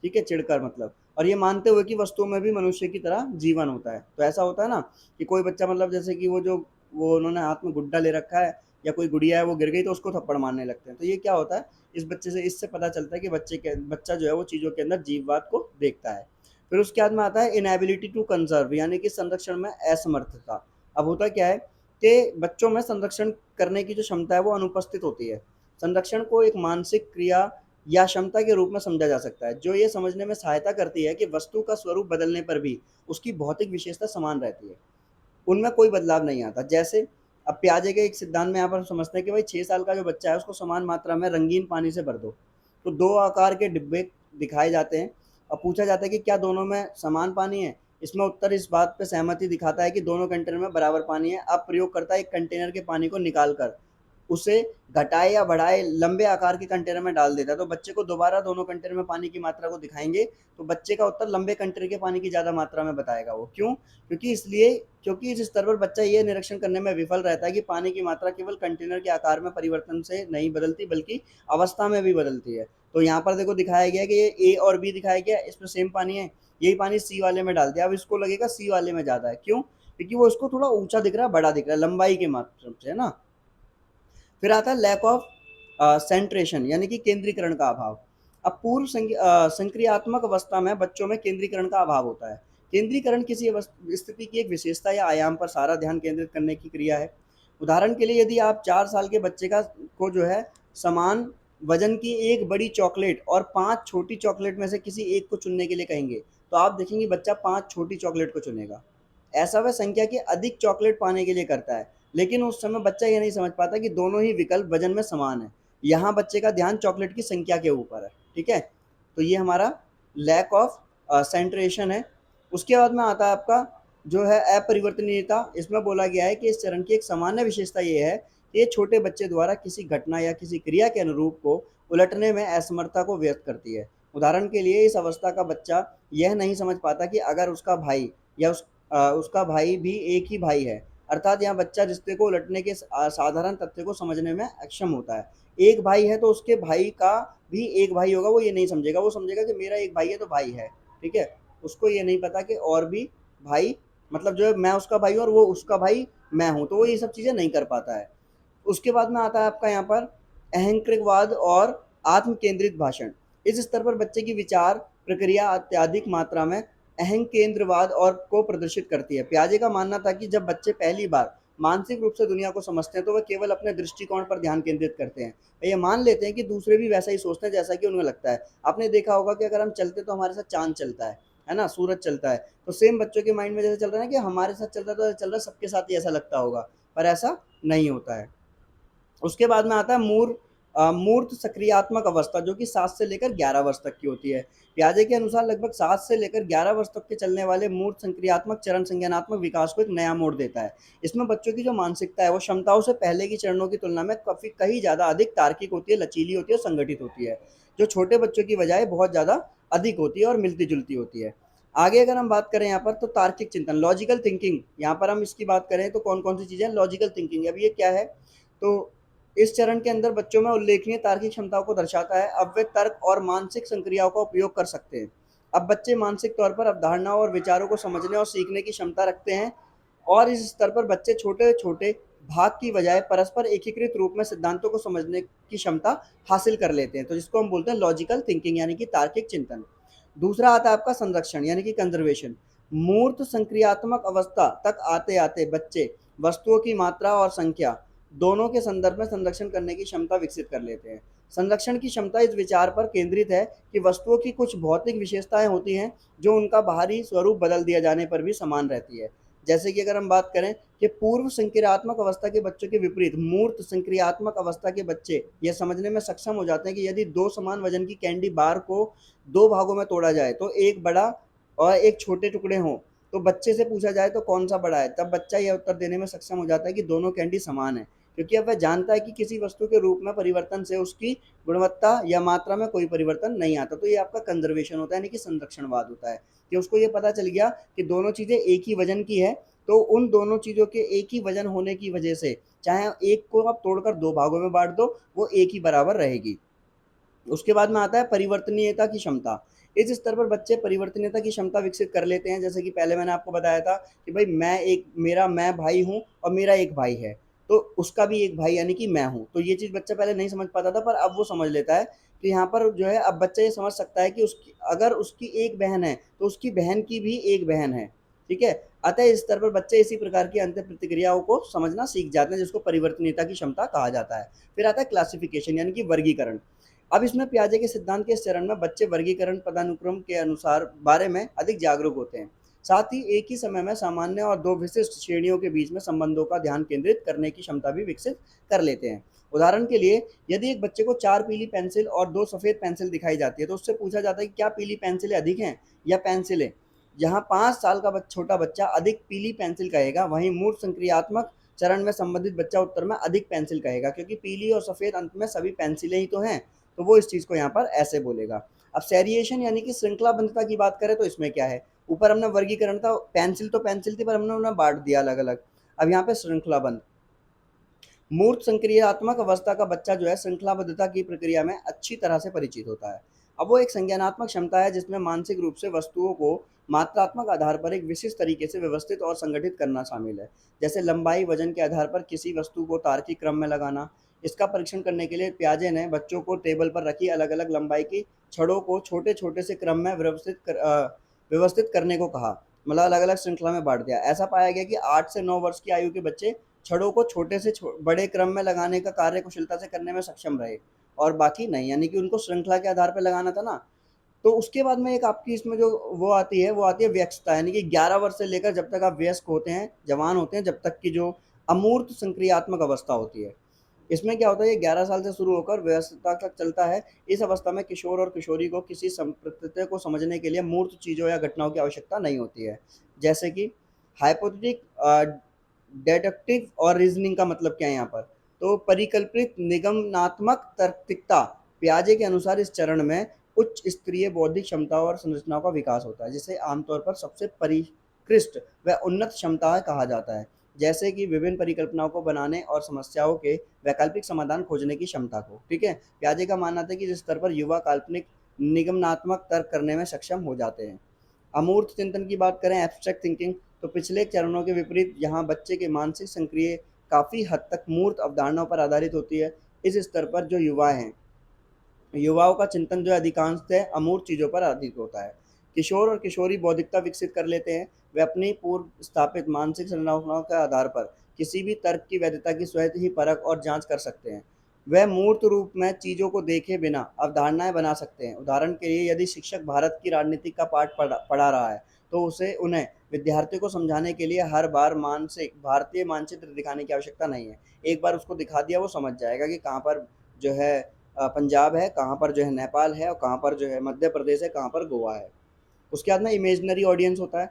ठीक है, चिढ़कर मतलब, और ये मानते हुए कि वस्तुओं में भी मनुष्य की तरह जीवन होता है। तो ऐसा होता है ना कि कोई बच्चा मतलब जैसे कि वो उन्होंने हाथ में गुड्डा ले रखा है या कोई गुड़िया है वो गिर गई तो उसको थप्पड़ मारने लगते हैं। तो ये क्या होता है, इस बच्चे से इससे पता चलता है कि बच्चा जो है वो चीज़ों के अंदर जीववाद को देखता है। फिर उसके बाद में आता है इनएबिलिटी टू कंजर्व, यानी कि संरक्षण में असमर्थता। अब होता क्या है कि बच्चों में संरक्षण करने की जो क्षमता है वो अनुपस्थित होती है। संरक्षण को एक मानसिक क्रिया या क्षमता के रूप में समझा जा सकता है जो ये समझने में सहायता करती है कि वस्तु का स्वरूप बदलने पर भी उसकी भौतिक विशेषता समान रहती है, उनमें कोई बदलाव नहीं आता। जैसे अब प्याजे के एक सिद्धांत में यहाँ पर समझते हैं कि भाई 6 साल का जो बच्चा है उसको समान मात्रा में रंगीन पानी से भर दो, तो दो आकार के डिब्बे दिखाए जाते हैं और पूछा जाता है कि क्या दोनों में समान पानी है। इसमें उत्तर इस बात पर सहमति दिखाता है कि दोनों कंटेनर में बराबर पानी है। अब प्रयोग करता है एक कंटेनर के पानी को निकाल कर उसे घटाए या बढ़ाए लंबे आकार के कंटेनर में डाल देता है, तो बच्चे को दोबारा दोनों कंटेनर में पानी की मात्रा को दिखाएंगे तो बच्चे का उत्तर लंबे कंटेनर के पानी की ज़्यादा मात्रा में बताएगा वो। क्यों? क्योंकि इस स्तर पर बच्चा ये निरीक्षण करने में विफल रहता है कि पानी की मात्रा केवल कंटेनर के आकार में परिवर्तन से नहीं बदलती बल्कि अवस्था में भी बदलती है। तो यहाँ पर देखो दिखाया गया कि ये ए और बी दिखाया गया, इसमें सेम पानी है, यही पानी सी वाले में डाल दिया। अब इसको लगेगा सी वाले में ज़्यादा है। क्यों? क्योंकि वो इसको थोड़ा ऊंचा दिख रहा है, बड़ा दिख रहा है लंबाई के माध्यम से, है ना। फिर आता है लैक ऑफ सेंट्रेशन, यानी कि केंद्रीकरण का अभाव। अब संक्रियात्मक अवस्था में बच्चों में केंद्रीकरण का अभाव होता है। केंद्रीकरण किसी स्थिति की एक विशेषता या आयाम पर सारा ध्यान केंद्रित करने की क्रिया है। उदाहरण के लिए यदि आप 4 साल के बच्चे को जो है समान वजन की एक बड़ी चॉकलेट और 5 छोटी चॉकलेट में से किसी एक को चुनने के लिए कहेंगे, तो आप देखेंगे बच्चा 5 छोटी चॉकलेट को चुनेगा। ऐसा वह संख्या की अधिक चॉकलेट पाने के लिए करता है, लेकिन उस समय बच्चा ये नहीं समझ पाता कि दोनों ही विकल्प वजन में समान है। यहाँ बच्चे का ध्यान चॉकलेट की संख्या के ऊपर है। ठीक है, तो ये हमारा लैक ऑफ सेंट्रेशन है। उसके बाद में आता है आपका जो है अपरिवर्तनीयता। इसमें बोला गया है कि इस चरण की एक सामान्य विशेषता ये है कि ये छोटे बच्चे द्वारा किसी घटना या किसी क्रिया के अनुरूप को उलटने में असमर्थता को व्यक्त करती है। उदाहरण के लिए इस अवस्था का बच्चा यह नहीं समझ पाता कि अगर उसका भाई या उसका भाई भी एक ही भाई है, अर्थात यहाँ बच्चा रिश्ते को उलटने के साधारण तथ्य को समझने में अक्षम होता है। एक भाई है तो उसके भाई का भी एक भाई होगा, वो ये नहीं समझेगा, वो समझेगा कि मेरा एक भाई है तो भाई है। ठीक है, उसको ये नहीं पता कि और भी भाई, मतलब जो है मैं उसका भाई हूँ और वो उसका भाई मैं हूँ, तो वो ये सब चीज़ें नहीं कर पाता है। उसके बाद में आता है आपका यहाँ पर अहंकृतवाद और आत्म केंद्रित भाषण। इस स्तर पर बच्चे की विचार प्रक्रिया अत्यधिक मात्रा में अहं केंद्रवाद और को प्रदर्शित करती है। पियाजे का मानना था कि जब बच्चे पहली बार मानसिक रूप से दुनिया को समझते हैं तो वह केवल अपने दृष्टिकोण पर ध्यान केंद्रित करते हैं। ये मान लेते हैं कि दूसरे भी वैसा ही सोचते हैं जैसा कि उन्हें लगता है। आपने देखा होगा कि अगर हम चलते तो हमारे साथ चांद चलता है ना, सूरज चलता है, तो सेम बच्चों के माइंड में जैसे चल रहा है ना कि हमारे साथ चल रहा है तो चल रहा है, सबके साथ ही ऐसा लगता होगा, पर ऐसा नहीं होता है। उसके बाद में आता है मूर्त सक्रियात्मक अवस्था, जो कि 7 से लेकर 11 वर्ष तक की होती है। पियाजे के अनुसार लगभग 7 से लेकर 11 वर्ष तक के चलने वाले मूर्त संक्रियात्मक चरण संज्ञानात्मक विकास को एक नया मोड़ देता है। इसमें बच्चों की जो मानसिकता है वो क्षमताओं से पहले की चरणों की तुलना में काफी कहीं ज़्यादा अधिक तार्किक होती है, लचीली होती है और संगठित होती है, जो छोटे बच्चों की बजाय बहुत ज़्यादा अधिक होती है और मिलती जुलती होती है। आगे अगर हम बात करें यहाँ पर तो तार्किक चिंतन, लॉजिकल थिंकिंग, यहाँ पर हम इसकी बात करें तो कौन कौन सी चीज़ें लॉजिकल थिंकिंग, अब ये क्या है, तो इस चरण के अंदर बच्चों में उल्लेखनीय तार्किक क्षमताओं को दर्शाता है। अब वे तर्क और मानसिक संक्रियाओं का उपयोग कर सकते हैं। अब बच्चे मानसिक तौर पर अवधारणाओं और विचारों को समझने और सीखने की क्षमता रखते हैं, और इस स्तर पर बच्चे छोटे छोटे भाग की बजाय परस्पर एकीकृत रूप में सिद्धांतों को समझने की क्षमता हासिल कर लेते हैं, तो जिसको हम बोलते हैं लॉजिकल थिंकिंग यानी कि तार्किक चिंतन। दूसरा आता है आपका संरक्षण यानी कि कंजर्वेशन। मूर्त संक्रियात्मक अवस्था तक आते आते बच्चे वस्तुओं की मात्रा और संख्या दोनों के संदर्भ में संरक्षण करने की क्षमता विकसित कर लेते हैं। संरक्षण की क्षमता इस विचार पर केंद्रित है कि वस्तुओं की कुछ भौतिक विशेषताएं होती हैं जो उनका बाहरी स्वरूप बदल दिया जाने पर भी समान रहती है। जैसे कि अगर हम बात करें कि पूर्व संक्रियात्मक अवस्था के बच्चों के विपरीत मूर्त संक्रियात्मक अवस्था के बच्चे यह समझने में सक्षम हो जाते हैं कि यदि दो समान वजन की कैंडी बार को दो भागों में तोड़ा जाए तो एक बड़ा और एक छोटे टुकड़े हों, तो बच्चे से पूछा जाए तो कौन सा बड़ा है, तब बच्चा यह उत्तर देने में सक्षम हो जाता है कि दोनों कैंडी समान है, क्योंकि अब वह जानता है कि किसी वस्तु के रूप में परिवर्तन से उसकी गुणवत्ता या मात्रा में कोई परिवर्तन नहीं आता। तो ये आपका कंजर्वेशन होता है, यानी कि संरक्षणवाद होता है कि उसको ये पता चल गया कि दोनों चीज़ें एक ही वजन की है, तो उन दोनों चीज़ों के एक ही वजन होने की वजह से चाहे एक को आप तोड़कर दो भागों में बांट दो वो एक ही बराबर रहेगी। उसके बाद में आता है परिवर्तनीयता की क्षमता। इस स्तर पर बच्चे परिवर्तनीयता की क्षमता विकसित कर लेते हैं। जैसे कि पहले मैंने आपको बताया था कि भाई मैं भाई हूँ और मेरा एक भाई है, तो उसका भी एक भाई यानी कि मैं हूँ। तो ये चीज़ बच्चा पहले नहीं समझ पाता था, पर अब वो समझ लेता है कि यहाँ पर जो है अब बच्चा ये समझ सकता है कि उसकी अगर उसकी एक बहन है तो उसकी बहन की भी एक बहन है, ठीक है। अतः इस स्तर पर बच्चे इसी प्रकार की अंतर प्रतिक्रियाओं को समझना सीख जाते हैं, जिसको परिवर्तनीयता की क्षमता कहा जाता है। फिर आता है क्लासिफिकेशन यानी कि वर्गीकरण। अब इसमें पियाजे के सिद्धांत के इस चरण में बच्चे वर्गीकरण पदानुक्रम के अनुसार बारे में अधिक जागरूक होते हैं। साथ ही एक ही समय में सामान्य और दो विशिष्ट श्रेणियों के बीच में संबंधों का ध्यान केंद्रित करने की क्षमता भी विकसित कर लेते हैं। उदाहरण के लिए, यदि एक बच्चे को 4 पीली पेंसिल और 2 सफ़ेद पेंसिल दिखाई जाती है, तो उससे पूछा जाता है कि क्या पीली पेंसिलें अधिक हैं या पेंसिलें? जहाँ 5 साल का छोटा बच्चा अधिक पीली पेंसिल कहेगा, वहीं मूर्त संक्रियात्मक चरण में संबंधित बच्चा उत्तर में अधिक पेंसिल कहेगा, क्योंकि पीली और सफ़ेद अंत में सभी पेंसिलें ही तो हैं। तो वो इस चीज़ को यहाँ पर ऐसे बोलेगा। अब सेरिएशन यानी कि श्रृंखलाबद्धता की बात करें तो इसमें क्या है? ऊपर हमने वर्गीकरण था, पेंसिल तो पेंसिल थी, पर हमने उन्हें बांट दिया अलग अलग। अब यहाँ पे श्रृंखलाबद्ध, मूर्त संक्रियात्मक अवस्था का बच्चा जो है श्रृंखलाबद्धता की प्रक्रिया में अच्छी तरह से परिचित होता है। अब वो एक संज्ञानात्मक क्षमता है जिसमें मानसिक रूप से वस्तुओं को मात्रात्मक आधार पर एक विशिष्ट तरीके से व्यवस्थित और संगठित करना शामिल है। जैसे लंबाई वजन के आधार पर किसी वस्तु को तार्किक क्रम में लगाना। इसका परीक्षण करने के लिए पियाजे ने बच्चों को टेबल पर रखी अलग अलग लंबाई की छड़ों को छोटे छोटे से क्रम में व्यवस्थित करने को कहा। मतलब अलग अलग श्रृंखला में बांट दिया। ऐसा पाया गया कि 8 से 9 वर्ष की आयु के बच्चे छड़ों को छोटे से बड़े क्रम में लगाने का कार्य कुशलता से करने में सक्षम रहे, और बाकी नहीं, यानी कि उनको श्रृंखला के आधार पर लगाना था ना। तो उसके बाद में एक आपकी इसमें जो वो आती है व्यस्तता, यानी कि 11 वर्ष से लेकर जब तक आप वयस्क होते हैं, जवान होते हैं, जब तक की जो अमूर्त संक्रियात्मक अवस्था होती है। इसमें क्या होता है, ये 11 साल से शुरू होकर व्यस्तता तक चलता है। इस अवस्था में किशोर और किशोरी को किसी संप्रत्यय को समझने के लिए मूर्त चीज़ों या घटनाओं की आवश्यकता नहीं होती है। जैसे कि हाइपोथेटिक डेडक्टिव और रीजनिंग का मतलब क्या है यहाँ पर? तो परिकल्पित निगमनात्मक तार्किकता। पियाजे के अनुसार इस चरण में उच्च स्तरीय बौद्धिक क्षमताओं और संरचनाओं का विकास होता है, जिसे आमतौर पर सबसे परिष्कृत व उन्नत क्षमताएं कहा जाता है। जैसे कि विभिन्न परिकल्पनाओं को बनाने और समस्याओं के वैकल्पिक समाधान खोजने की क्षमता को, ठीक है। पियाजे का मानना था कि जिस स्तर पर युवा काल्पनिक निगमनात्मक तर्क करने में सक्षम हो जाते हैं। अमूर्त चिंतन की बात करें, एब्स्ट्रैक्ट थिंकिंग, तो पिछले चरणों के विपरीत यहाँ बच्चे के मानसिक संक्रिय काफ़ी हद तक मूर्त अवधारणाओं पर आधारित होती है। इस स्तर पर जो युवा हैं, युवाओं का चिंतन जो है अधिकांशतः अमूर्त चीज़ों पर आधारित होता है। किशोर और किशोरी बौद्धिकता विकसित कर लेते हैं। वे अपनी पूर्व स्थापित मानसिक संरचनाओं के आधार पर किसी भी तर्क की वैधता की स्वयं ही परख और जांच कर सकते हैं। वह मूर्त रूप में चीज़ों को देखे बिना अवधारणाएं बना सकते हैं। उदाहरण के लिए, यदि शिक्षक भारत की राजनीति का पाठ पढ़ा रहा है, तो उसे उन्हें विद्यार्थियों को समझाने के लिए हर बार मानसिक भारतीय मानचित्र दिखाने की आवश्यकता नहीं है। एक बार उसको दिखा दिया, वो समझ जाएगा कि कहाँ पर जो है पंजाब है, कहाँ पर जो है नेपाल है, और कहाँ पर जो है मध्य प्रदेश है, कहाँ पर गोवा है। उसके बाद में इमेजिनरी ऑडियंस होता है,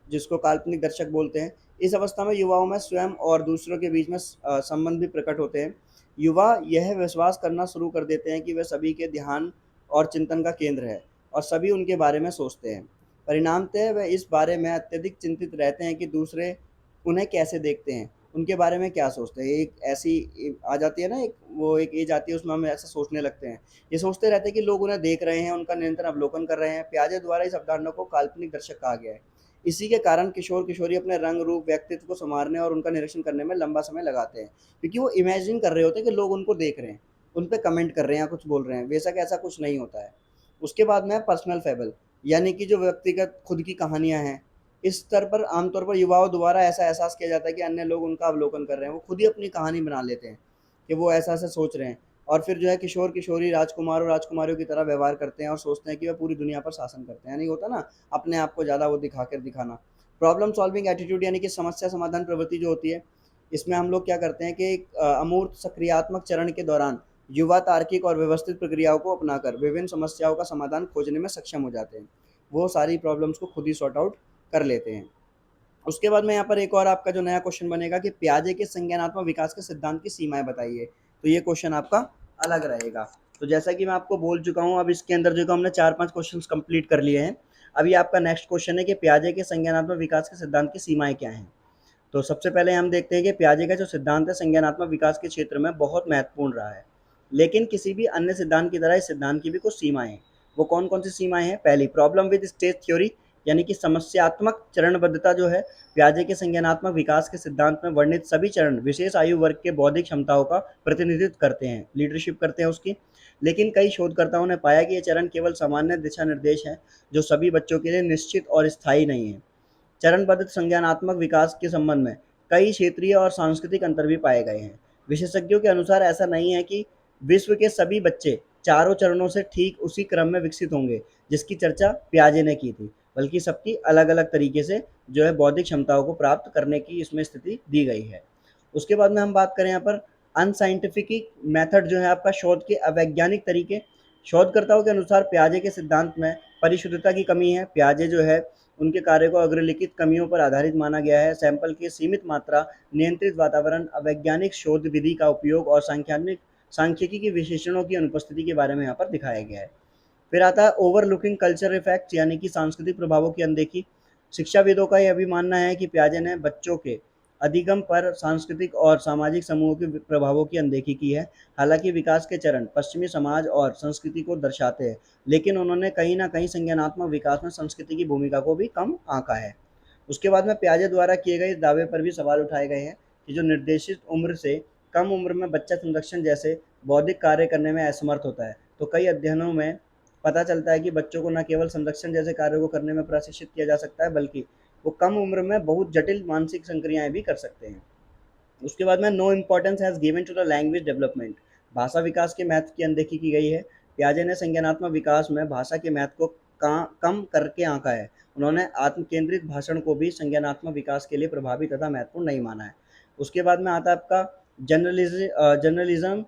जिसको काल्पनिक दर्शक बोलते हैं। इस अवस्था में युवाओं में स्वयं और दूसरों के बीच में संबंध भी प्रकट होते हैं। युवा यह विश्वास करना शुरू कर देते हैं कि वे सभी के ध्यान और चिंतन का केंद्र है और सभी उनके बारे में सोचते हैं। परिणामतः वे इस बारे में अत्यधिक चिंतित रहते हैं कि दूसरे उन्हें कैसे देखते हैं, उनके बारे में क्या सोचते हैं। एक ऐसी आ जाती है ना, एक एज आती है, उसमें हम ऐसा सोचने लगते हैं। ये सोचते रहते हैं कि लोग उन्हें देख रहे हैं, उनका निरंतर अवलोकन कर रहे हैं। पियाजे द्वारा इस अवधारणा को काल्पनिक दर्शक कहा गया है। इसी के कारण किशोर किशोरी अपने रंग रूप व्यक्तित्व को संवारने और उनका निरीक्षण करने में लंबा समय लगाते हैं, क्योंकि वो इमेजिन कर रहे होते हैं कि लोग उनको देख रहे हैं, उन पे कमेंट कर रहे हैं या कुछ बोल रहे हैं। बेशक ऐसा कुछ नहीं होता है। उसके बाद में पर्सनल फेबल, यानी कि जो व्यक्तिगत खुद की कहानियां हैं। इस स्तर पर आमतौर पर युवाओं द्वारा ऐसा एहसास किया जाता है कि अन्य लोग उनका अवलोकन कर रहे हैं। वो खुद ही अपनी कहानी बना लेते हैं कि वो ऐसा ऐसा सोच रहे हैं, और फिर जो है किशोर किशोरी राजकुमार और राजकुमारियों की तरह व्यवहार करते हैं और सोचते हैं कि वे पूरी दुनिया पर शासन करते हैं। यानी होता ना, अपने आप को ज़्यादा वो दिखा कर दिखाना। प्रॉब्लम सॉल्विंग एटीट्यूड, यानी कि समस्या समाधान प्रवृत्ति जो होती है, इसमें हम लोग क्या करते हैं कि एक अमूर्त सक्रियात्मक चरण के दौरान युवा तार्किक और व्यवस्थित प्रक्रियाओं को अपनाकर विभिन्न समस्याओं का समाधान खोजने में सक्षम हो जाते हैं। वो सारी प्रॉब्लम्स को खुद ही सॉर्ट आउट कर लेते हैं। उसके बाद में यहाँ पर एक और आपका जो नया क्वेश्चन बनेगा कि पियाजे के संज्ञानात्मक विकास के सिद्धांत की सीमाएं बताइए। तो ये क्वेश्चन आपका अलग रहेगा। तो जैसा कि मैं आपको बोल चुका हूँ, अब इसके अंदर जो हमने 4-5 क्वेश्चंस कंप्लीट कर लिए हैं। अभी आपका नेक्स्ट क्वेश्चन है कि पियाजे के संज्ञानात्मक विकास के सिद्धांत की सीमाएं क्या हैं। तो सबसे पहले हम देखते हैं कि पियाजे का जो सिद्धांत है संज्ञानात्मक विकास के क्षेत्र में बहुत महत्वपूर्ण रहा है, लेकिन किसी भी अन्य सिद्धांत की तरह इस सिद्धांत की भी कुछ सीमाएं हैं। वो कौन कौन सी सीमाएं हैं? पहली, प्रॉब्लम विद स्टेज थ्योरी, यानी कि समस्यात्मक चरणबद्धता जो है पियाजे के संज्ञानात्मक विकास के सिद्धांत में वर्णित सभी चरण विशेष आयु वर्ग के बौद्धिक क्षमताओं का प्रतिनिधित्व करते हैं, लीडरशिप करते हैं उसकी। लेकिन कई शोधकर्ताओं ने पाया कि ये चरण केवल सामान्य दिशा निर्देश हैं जो सभी बच्चों के लिए निश्चित और स्थायी नहीं है। चरणबद्ध संज्ञानात्मक विकास के संबंध में कई क्षेत्रीय और सांस्कृतिक अंतर भी पाए गए हैं। विशेषज्ञों के अनुसार ऐसा नहीं है कि विश्व के सभी बच्चे चारों चरणों से ठीक उसी क्रम में विकसित होंगे जिसकी चर्चा पियाजे ने की थी, बल्कि सबकी अलग अलग तरीके से जो है बौद्धिक क्षमताओं को प्राप्त करने की इसमें स्थिति दी गई है। उसके बाद में हम बात करें यहाँ पर अनसाइंटिफिक मेथड जो है आपका शोध के अवैज्ञानिक तरीके। शोधकर्ताओं के अनुसार पियाजे के सिद्धांत में परिशुद्धता की कमी है। पियाजे जो है उनके कार्य को अग्रलिखित कमियों पर आधारित माना गया है। सैंपल की सीमित मात्रा, नियंत्रित वातावरण, अवैज्ञानिक शोध विधि का उपयोग और सांख्यिकी के विशेषणों की अनुपस्थिति के बारे में यहाँ पर दिखाया गया है। फिर आता है ओवरलुकिंग कल्चर इफेक्ट, यानी कि सांस्कृतिक प्रभावों की अनदेखी। शिक्षाविदों का यह भी मानना है कि पियाजे ने बच्चों के अधिगम पर सांस्कृतिक और सामाजिक समूहों के प्रभावों की अनदेखी की है। हालांकि विकास के चरण पश्चिमी समाज और संस्कृति को दर्शाते हैं, लेकिन उन्होंने कहीं ना कहीं संज्ञानात्मक विकास में संस्कृति की भूमिका को भी कम आंका है। उसके बाद में पियाजे द्वारा किए गए दावे पर भी सवाल उठाए गए हैं कि जो निर्देशित उम्र से कम उम्र में बच्चा संरक्षण जैसे बौद्धिक कार्य करने में असमर्थ होता है। तो कई अध्ययनों में पता चलता है कि बच्चों को न केवल संरक्षण जैसे कार्यों को करने में प्रशिक्षित किया जा सकता है, बल्कि वो कम उम्र में बहुत जटिल मानसिक संक्रियाएं भी कर सकते हैं। उसके बाद में no importance has given to the language development, भाषा विकास के महत्व की अनदेखी की गई है। पियाजे ने संज्ञानात्मक विकास में भाषा के महत्व को कम करके आंका है। उन्होंने आत्म केंद्रित भाषण को भी संज्ञानात्मक विकास के लिए प्रभावी तथा महत्वपूर्ण नहीं माना है। उसके बाद में आता है आपका जर्नलिज्म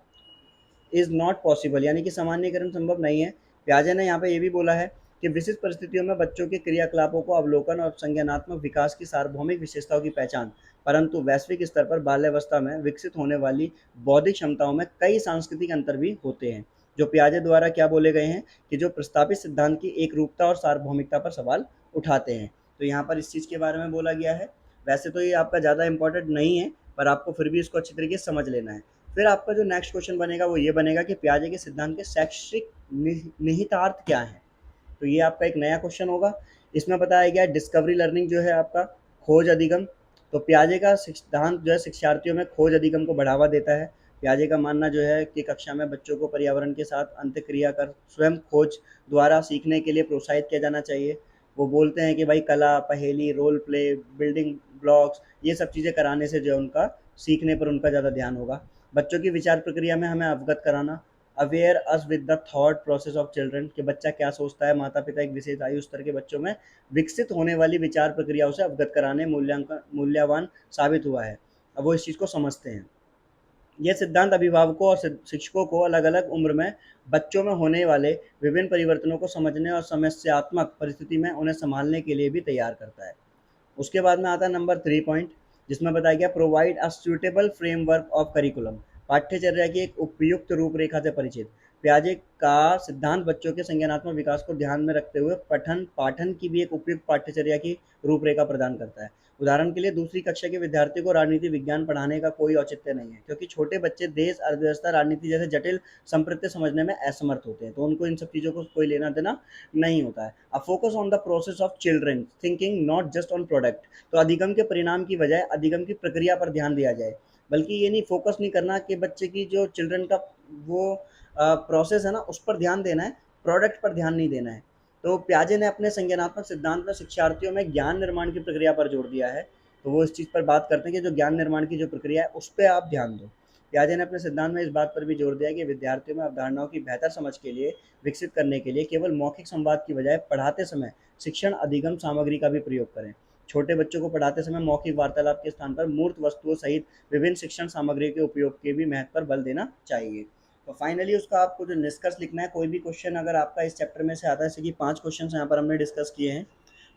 इज नॉट पॉसिबल, यानी कि सामान्यकरण संभव नहीं है। पियाजे ने यहाँ पे ये भी बोला है कि विशिष्ट परिस्थितियों में बच्चों के क्रियाकलापों को अवलोकन और संज्ञानात्मक विकास की सार्वभौमिक विशेषताओं की पहचान, परंतु वैश्विक स्तर पर बाल्यावस्था में विकसित होने वाली बौद्धिक क्षमताओं में कई सांस्कृतिक अंतर भी होते हैं, जो पियाजे द्वारा क्या बोले गए हैं कि जो प्रस्तावित सिद्धांत की एक रूपता और सार्वभौमिकता पर सवाल उठाते हैं। तो यहाँ पर इस चीज़ के बारे में बोला गया है। वैसे तो ये आपका ज़्यादा इंपॉर्टेंट नहीं है, पर आपको फिर भी इसको अच्छी तरीके से समझ लेना है। फिर आपका जो नेक्स्ट क्वेश्चन बनेगा वो ये बनेगा कि पियाजे के सिद्धांत के शैक्षिक निहितार्थ क्या है। तो ये आपका एक नया क्वेश्चन होगा। इसमें बताया गया डिस्कवरी लर्निंग जो है आपका खोज अधिगम। तो पियाजे का सिद्धांत जो है शिक्षार्थियों में खोज अधिगम को बढ़ावा देता है। पियाजे का मानना जो है कि कक्षा में बच्चों को पर्यावरण के साथ अंतःक्रिया कर स्वयं खोज द्वारा सीखने के लिए प्रोत्साहित किया जाना चाहिए। वो बोलते हैं कि भाई कला, पहेली, रोल प्ले, बिल्डिंग ब्लॉक्स, ये सब चीज़ें कराने से जो है उनका सीखने पर उनका ज़्यादा ध्यान होगा। बच्चों की विचार प्रक्रिया में हमें अवगत कराना, aware us with the thought process of children, कि बच्चा क्या सोचता है। माता पिता एक विशेष आयु स्तर के बच्चों में विकसित होने वाली विचार प्रक्रियाओं से अवगत कराने मूल्यवान साबित हुआ है। अब वो इस चीज़ को समझते हैं। यह सिद्धांत अभिभावकों और शिक्षकों को अलग अलग उम्र में बच्चों में होने वाले विभिन्न परिवर्तनों को समझने और समस्यात्मक परिस्थिति में उन्हें संभालने के लिए भी तैयार करता है। उसके बाद में आता है नंबर 3 पॉइंट, जिसमें बताया गया provide a suitable framework of curriculum, पाठ्यचर्या की एक उपयुक्त रूपरेखा से परिचित। पियाजे का सिद्धांत बच्चों के संज्ञानात्मक विकास को ध्यान में रखते हुए पठन पाठन की भी एक उपयुक्त पाठ्यचर्या की रूपरेखा प्रदान करता है। उदाहरण के लिए दूसरी कक्षा के विद्यार्थी को राजनीति विज्ञान पढ़ाने का कोई औचित्य नहीं है, क्योंकि छोटे बच्चे देश, अर्थव्यवस्था, राजनीति जैसे जटिल संप्रत्य समझने में असमर्थ होते हैं, तो उनको इन सब चीज़ों को कोई लेना देना नहीं होता है। A focus on the process of children thinking not just on product, तो अधिगम के परिणाम की बजाय अधिगम की प्रक्रिया पर ध्यान दिया जाए। बल्कि ये नहीं फोकस नहीं करना कि बच्चे की जो चिल्ड्रन का वो प्रोसेस है ना उस पर ध्यान देना है, प्रोडक्ट पर ध्यान नहीं देना है। तो पियाजे ने अपने संज्ञानात्मक सिद्धांत में शिक्षार्थियों में ज्ञान निर्माण की प्रक्रिया पर जोर दिया है। तो वो इस चीज़ पर बात करते हैं कि जो ज्ञान निर्माण की जो प्रक्रिया है उस पर आप ध्यान दो। पियाजे ने अपने सिद्धांत में इस बात पर भी जोर दिया कि विद्यार्थियों में अवधारणाओं की बेहतर समझ के लिए विकसित करने के लिए केवल मौखिक संवाद की बजाय पढ़ाते समय शिक्षण अधिगम सामग्री का भी प्रयोग करें। छोटे बच्चों को पढ़ाते समय मौखिक वार्तालाप के स्थान पर मूर्त वस्तुओं सहित विभिन्न शिक्षण सामग्री के उपयोग के भी महत्व पर बल देना चाहिए। तो फाइनली उसका आपको जो निष्कर्ष लिखना है, कोई भी क्वेश्चन अगर आपका इस चैप्टर में से आता है, जैसे कि 5 क्वेश्चन यहाँ पर हमने डिस्कस किए हैं,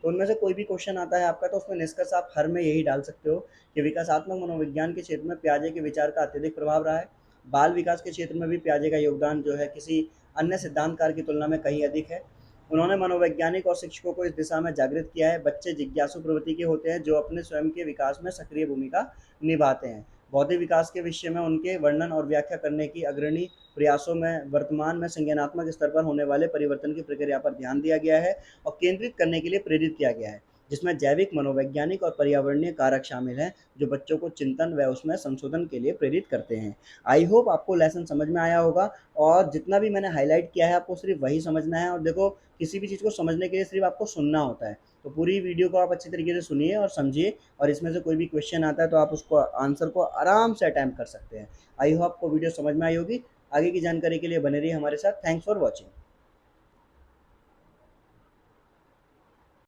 तो उनमें से कोई भी क्वेश्चन आता है आपका, तो उसमें निष्कर्ष आप हर में यही डाल सकते हो कि विकासात्मक मनोविज्ञान के क्षेत्र में पियाजे के विचार का अत्यधिक प्रभाव रहा है। बाल विकास के क्षेत्र में भी पियाजे का योगदान जो है किसी अन्य सिद्धांतकार की तुलना में कहीं अधिक है। उन्होंने मनोवैज्ञानिक और शिक्षकों को इस दिशा में जागृत किया है। बच्चे जिज्ञासु प्रवृत्ति के होते हैं जो अपने स्वयं के विकास में सक्रिय भूमिका निभाते हैं। भौतिक विकास के विषय में उनके वर्णन और व्याख्या करने की अग्रणी प्रयासों में वर्तमान में संज्ञानात्मक स्तर पर होने वाले परिवर्तन की प्रक्रिया पर ध्यान दिया गया है और केंद्रित करने के लिए प्रेरित किया गया है, जिसमें जैविक, मनोवैज्ञानिक और पर्यावरणीय कारक शामिल हैं, जो बच्चों को चिंतन व उसमें संशोधन के लिए प्रेरित करते हैं। आई होप आपको लेसन समझ में आया होगा, और जितना भी मैंने हाईलाइट किया है आपको सिर्फ वही समझना है। और देखो, किसी भी चीज़ को समझने के लिए सिर्फ आपको सुनना होता है। तो पूरी वीडियो को आप अच्छी तरीके से सुनिए और समझिए, और इसमें से कोई भी क्वेश्चन आता है तो आप उसको आंसर को आराम से अटैम्प्ट कर सकते हैं। आई होप आपको वीडियो समझ में आई होगी। आगे की जानकारी के लिए बने रहिए हमारे साथ। Thanks for watching.